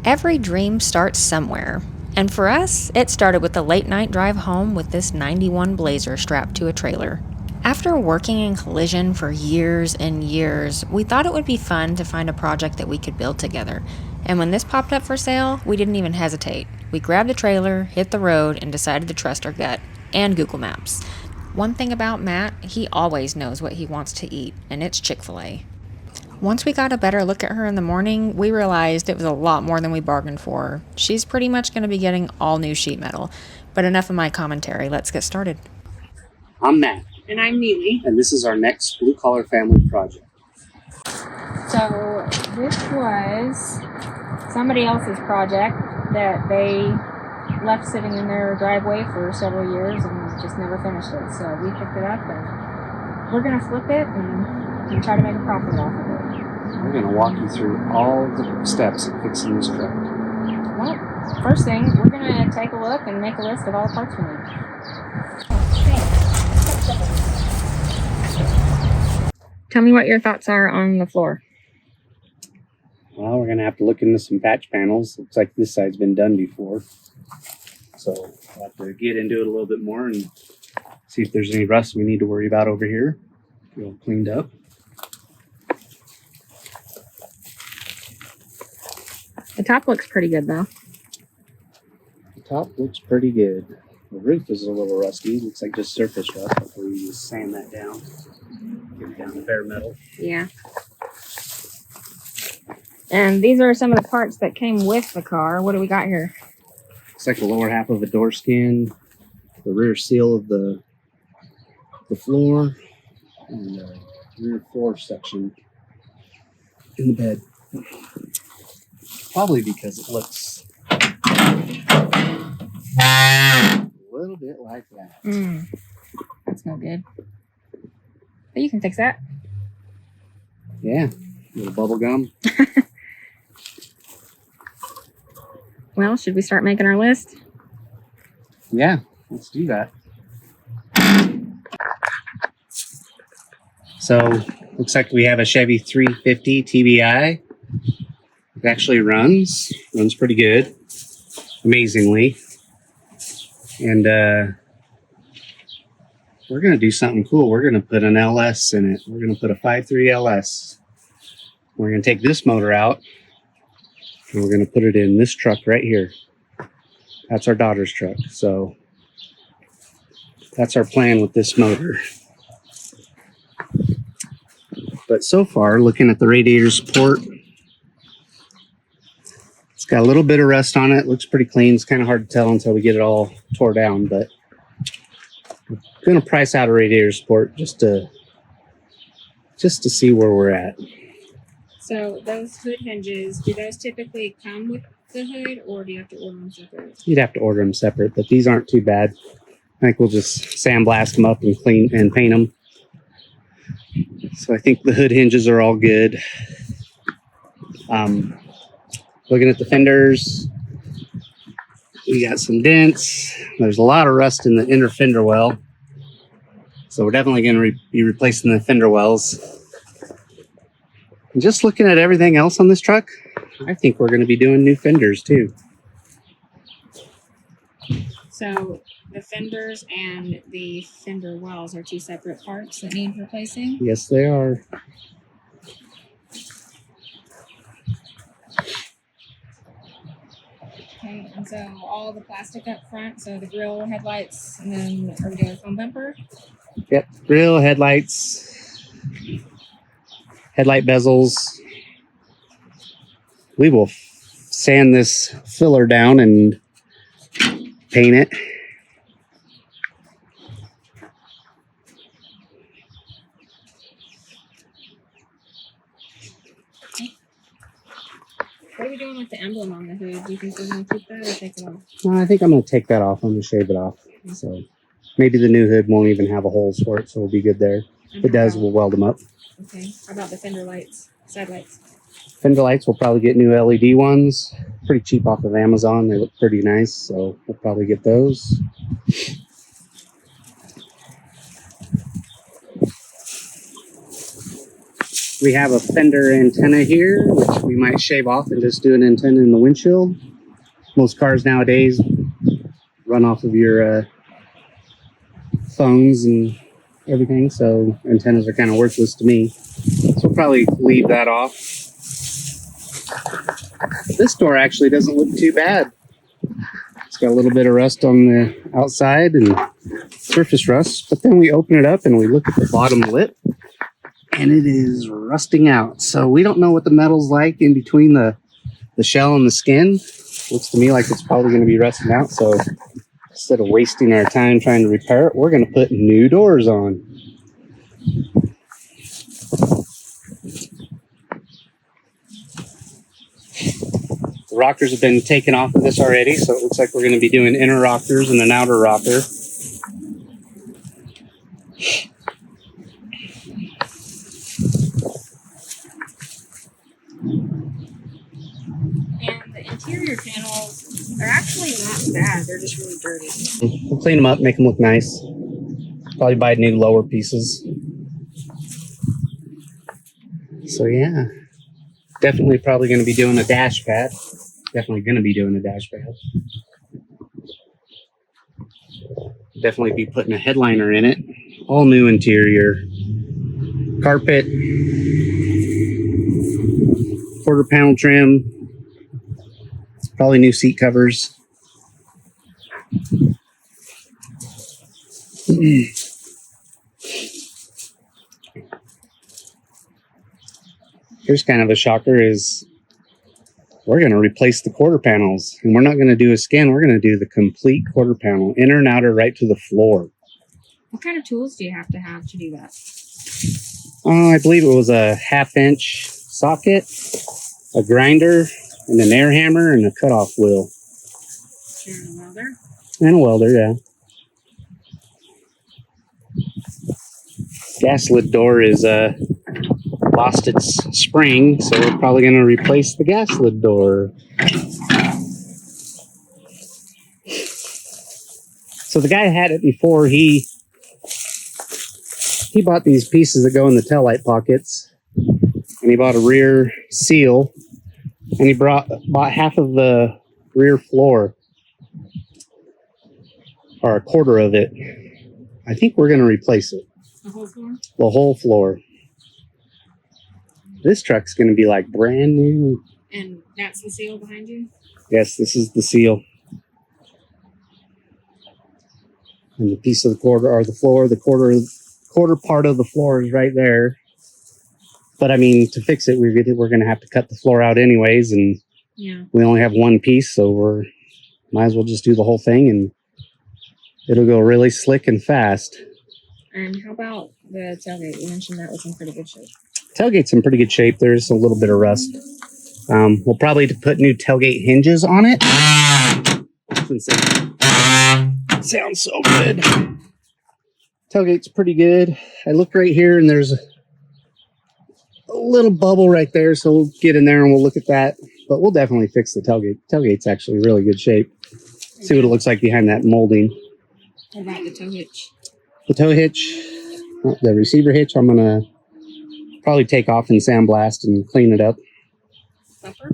Every dream starts somewhere. And for us, it started with a late night drive home with this 91 Blazer strapped to a trailer. After working in collision for years and years, we thought it would be fun to find a project that we could build together. And when this popped up for sale, we didn't even hesitate. We grabbed the trailer, hit the road, and decided to trust our gut and Google Maps. One thing about Matt, he always knows what he wants to eat, and it's Chick-fil-A. Once we got a better look at her in the morning, we realized it was a lot more than we bargained for. She's pretty much going to be getting all new sheet metal. But enough of my commentary, let's get started. I'm Matt. And I'm Neely. And this is our next Blue Collar Family project. So this was somebody else's project that they left sitting in their driveway for several years and just never finished it. So we picked it up and we're going to flip it and try to make a profit off of it. We're going to walk you through all the steps of fixing this truck. Well, first thing, we're going to take a look and make a list of all the parts we need. Tell me what your thoughts are on the floor. Well, we're going to have to look into some patch panels. Looks like this side's been done before. So we'll have to get into it a little bit more and see if there's any rust we need to worry about over here. Get all cleaned up. The top looks pretty good though. The top looks pretty good. The roof is a little rusty. Looks like just surface rust. Hopefully we just sand that down. Get it down to bare metal. Yeah. And these are some of the parts that came with the car. What do we got here? Looks like the lower half of a door skin, the rear seal of the floor, and the rear floor section in the bed. Probably because it looks a little bit like that. That's no good. But you can fix that. Yeah, a little bubble gum. Well, should we start making our list? Yeah, let's do that. So, looks like we have a Chevy 350 TBI. It actually runs pretty good, amazingly. And we're going to do something cool. We're going to put an LS in it. We're going to put a 5.3 LS. We're going to take this motor out, and we're going to put it in this truck right here. That's our daughter's truck. So that's our plan with this motor. But so far, looking at the radiator support, it's got a little bit of rust on it. Looks pretty clean. It's kind of hard to tell until we get it all tore down, but I'm going to price out a radiator support just to see where we're at. So those hood hinges, do those typically come with the hood, or do you have to order them separate? You'd have to order them separate, but these aren't too bad. I think we'll just sandblast them up and clean and paint them. So I think the hood hinges are all good. Looking at the fenders, we got some dents. There's a lot of rust in the inner fender well. So we're definitely going to be replacing the fender wells. And just looking at everything else on this truck, I think we're going to be doing new fenders too. So the fenders and the fender wells are two separate parts that need replacing? Yes, they are. Okay, and so all the plastic up front, so the grill, headlights, and then are we doing foam bumper? Yep, grill, headlights, headlight bezels. We will sand this filler down and paint it. What are we doing with the emblem on the hood? Do you think we're going to keep that or take it off? No, I think I'm going to take that off. I'm going to shave it off. So maybe the new hood won't even have a holes for it, so we'll be good there. If it does, we'll weld them up. Okay. How about the fender lights, side lights? Fender lights, we'll probably get new LED ones. Pretty cheap off of Amazon. They look pretty nice, so we'll probably get those. We have a fender antenna here, which we might shave off and just do an antenna in the windshield. Most cars nowadays run off of your phones and everything, so antennas are kind of worthless to me. So we'll probably leave that off. This door actually doesn't look too bad. It's got a little bit of rust on the outside and surface rust, but then we open it up and we look at the bottom lip and it is rusting out. So we don't know what the metal's like in between the shell and the skin. Looks to me like it's probably going to be rusting out. So instead of wasting our time trying to repair it, we're going to put new doors on. The rockers have been taken off of this already, so it looks like we're going to be doing inner rockers and an outer rocker. And the interior panels are actually not bad. They're just really dirty. We'll clean them up, make them look nice. Probably buy new lower pieces. So yeah, definitely probably going to be doing a dash pad. Definitely going to be doing a dash pad. Definitely be putting a headliner in it. All new interior. Carpet. Quarter panel trim. Probably new seat covers. Here's kind of a shocker is we're going to replace the quarter panels, and we're not going to do a skin. We're going to do the complete quarter panel, inner and outer, right to the floor. What kind of tools do you have to do that? I believe it was a 1/2-inch socket, a grinder, and an air hammer, and a cutoff wheel. And a welder? And a welder, yeah. Gas lid door is lost its spring, so we're probably going to replace the gas lid door. So the guy had it before. He bought these pieces that go in the taillight pockets, and he bought a rear seal, and he bought half of the rear floor, or a quarter of it. I think we're going to replace it. The whole floor? The whole floor. This truck's going to be like brand new. And that's the seal behind you? Yes, this is the seal. And the piece of the quarter, or the floor, the quarter part of the floor is right there. But I mean, to fix it, we're going to have to cut the floor out anyways, and yeah, we only have one piece, so we might as well just do the whole thing, and it'll go really slick and fast. And how about the tailgate? You mentioned that was in pretty good shape. Tailgate's in pretty good shape. There's a little bit of rust. We'll probably put new tailgate hinges on it. Sounds so good. Tailgate's pretty good. I look right here and there's a little bubble right there, so we'll get in there and we'll look at that. But we'll definitely fix the tailgate. Tailgate's actually really good shape. See what it looks like behind that molding. What about the tow hitch? The tow hitch, the receiver hitch, I'm gonna probably take off and sandblast and clean it up. Bumper?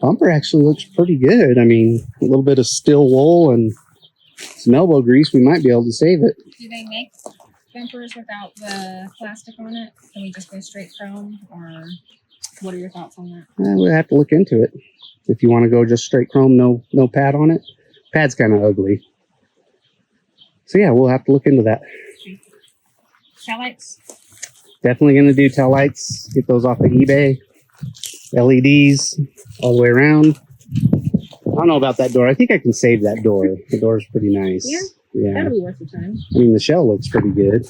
Bumper actually looks pretty good. I mean, a little bit of steel wool and some elbow grease, we might be able to save it. Do they make bumpers without the plastic on it? Can we just go straight chrome, or what are your thoughts on that? We'll have to look into it. If you want to go just straight chrome, no pad on it. Pad's kind of ugly. So yeah, we'll have to look into that. Tail lights? Definitely going to do tail lights. Get those off of eBay. LEDs all the way around. I don't know about that door. I think I can save that door. The door's pretty nice. Yeah? That'll be worth the time. I mean, the shell looks pretty good.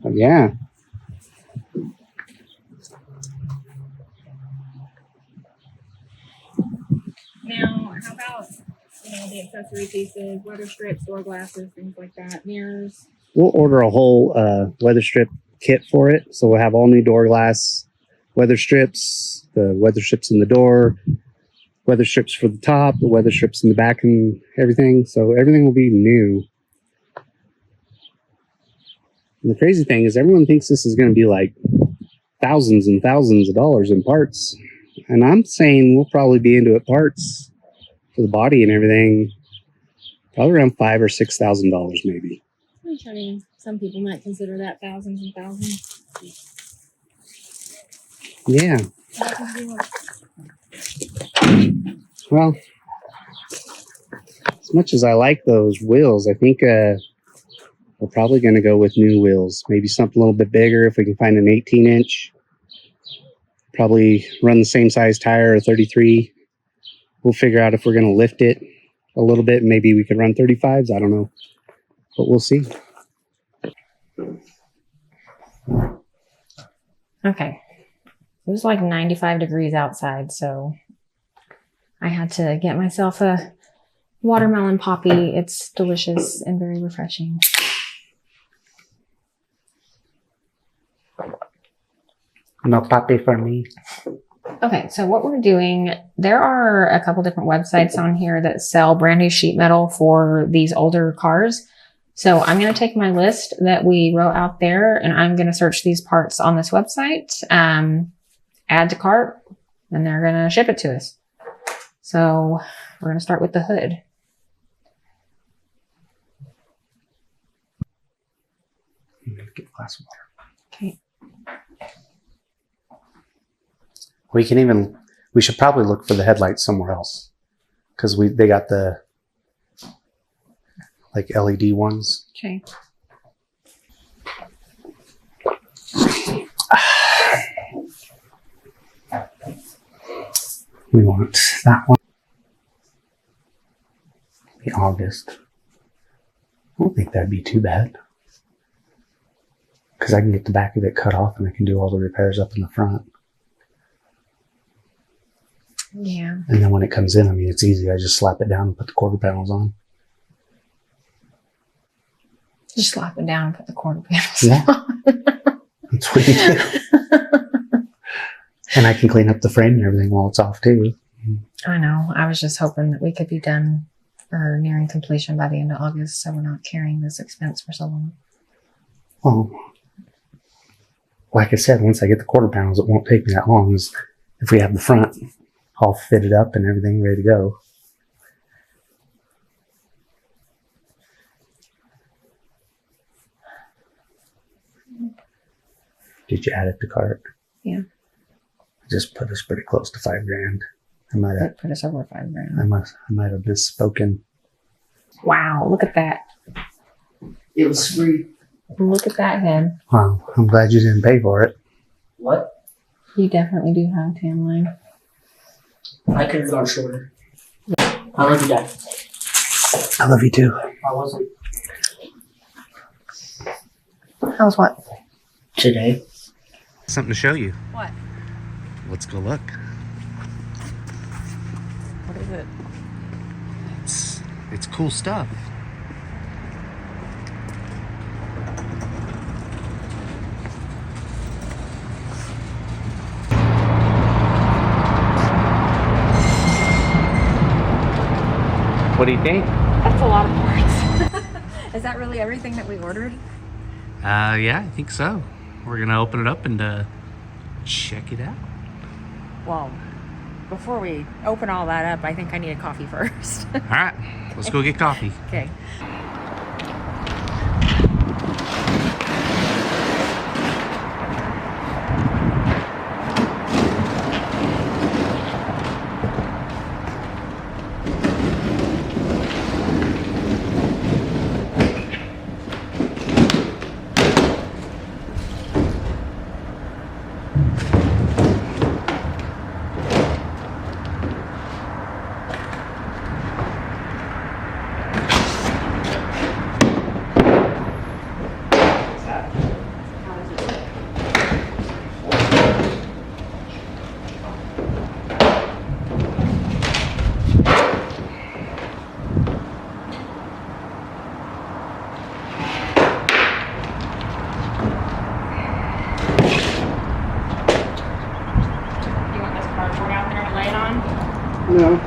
Oh, yeah. Now, how about, the accessory pieces, weather strips, door glasses, things like that, mirrors? We'll order a whole weather strip kit for it. So we'll have all new door glass, weather strips, the weather strips in the door, weather strips for the top, the weather strips in the back, and everything. So everything will be new. And the crazy thing is everyone thinks this is going to be like thousands and thousands of dollars in parts. And I'm saying we'll probably be into it parts for the body and everything, probably around $5,000 or $6,000 maybe. I mean, some people might consider that thousands and thousands. Yeah. Well, as much as I like those wheels, I think we're probably going to go with new wheels. Maybe something a little bit bigger if we can find an 18-inch. Probably run the same size tire, a 33. We'll figure out if we're going to lift it a little bit. Maybe we could run 35s. I don't know. But we'll see. Okay. It was like 95 degrees outside, so I had to get myself a watermelon poppy. It's delicious and very refreshing. No poppy for me. Okay, so what we're doing, there are a couple different websites on here that sell brand new sheet metal for these older cars. So I'm going to take my list that we wrote out there and I'm going to search these parts on this website, add to cart, and they're going to ship it to us. So we're going to start with the hood. Get a glass of water. Okay. We should probably look for the headlights somewhere else. Because they got the like LED ones. Okay. We want that one. The August. I don't think that'd be too bad. Because I can get the back of it cut off and I can do all the repairs up in the front. Yeah. And then when it comes in, I mean, it's easy. I just slap it down and put the quarter panels on. Just slap it down and put the quarter panels Yeah. on. That's what you do. And I can clean up the frame and everything while it's off too. I know. I was just hoping that we could be done or nearing completion by the end of August so we're not carrying this expense for so long. Well, like I said, once I get the quarter panels, it won't take me that long. If we have the front all fitted up and everything ready to go. Did you add it to cart? Yeah. Just put us pretty close to $5,000. I might have. That put us over $5,000. I might have misspoken. Wow, look at that. It was free. Look at that head. Wow, I'm glad you didn't pay for it. What? You definitely do have a tan line. I could have gone shorter. I love you, Dad. I love you too. I wasn't How's what? today. Something to show you. What? Let's go look. What is it? It's cool stuff. What do you think? That's a lot of parts. Is that really everything that we ordered? Yeah, I think so. We're gonna open it up and check it out. Well, before we open all that up, I think I need a coffee first. All right, let's go get coffee. Okay. No.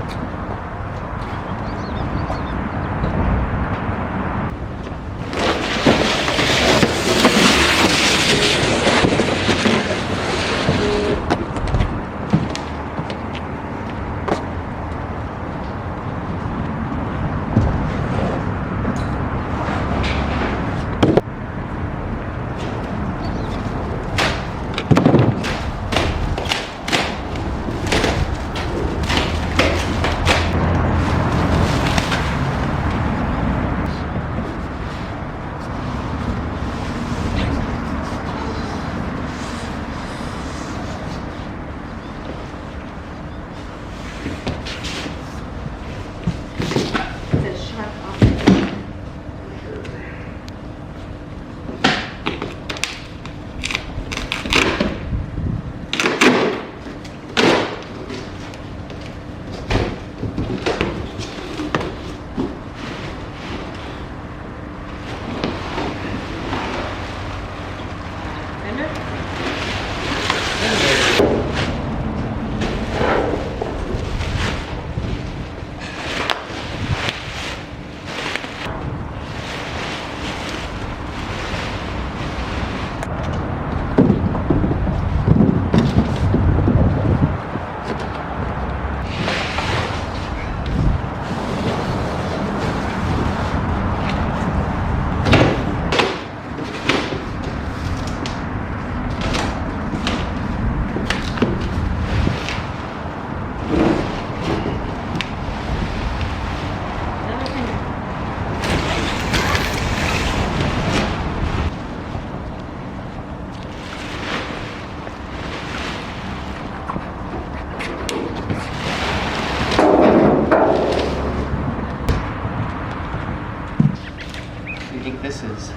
What do you think this is?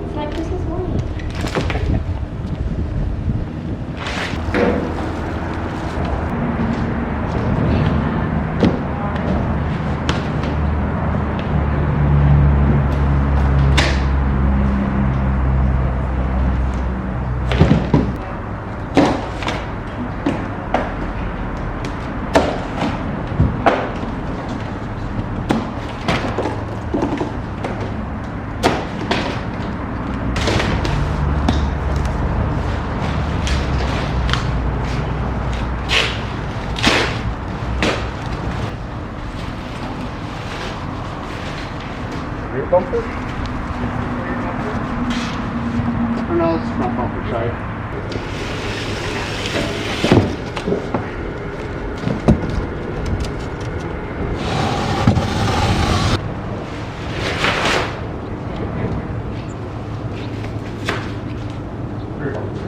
It's like Christmas morning. Rear bumper? Or no, it's front bumper, sorry. Rear bumper.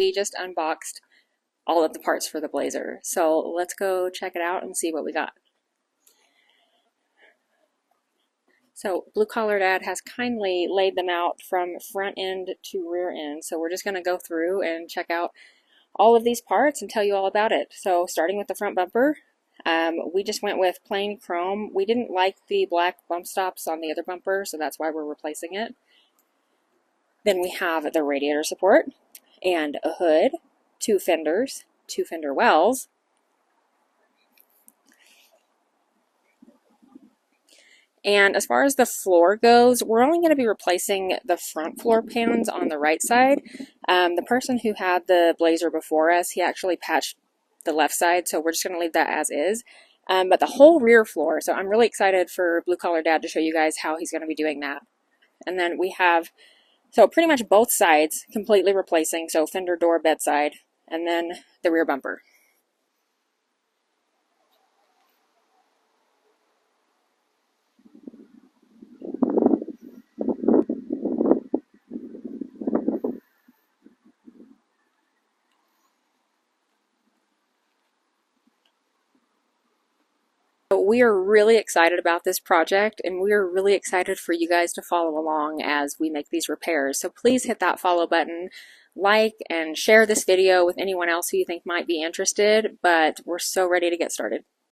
we just unboxed all of the parts for the Blazer. So let's go check it out and see what we got. So Blue Collar Dad has kindly laid them out from front end to rear end. So we're just going to go through and check out all of these parts and tell you all about it. So starting with the front bumper, we just went with plain chrome. We didn't like the black bump stops on the other bumper, so that's why we're replacing it. Then we have the radiator support and a hood, 2 fenders, 2 fender wells, and as far as the floor goes, we're only going to be replacing the front floor pans on the right side. The person who had the Blazer before us, he actually patched the left side, so we're just going to leave that as is. But the whole rear floor, so I'm really excited for Blue Collar Dad to show you guys how he's going to be doing that. And then we have, so pretty much both sides completely replacing, so fender, door, bedside, and then the rear bumper. We are really excited about this project, and we are really excited for you guys to follow along as we make these repairs. So please hit that follow button, like and share this video with anyone else who you think might be interested, but we're so ready to get started.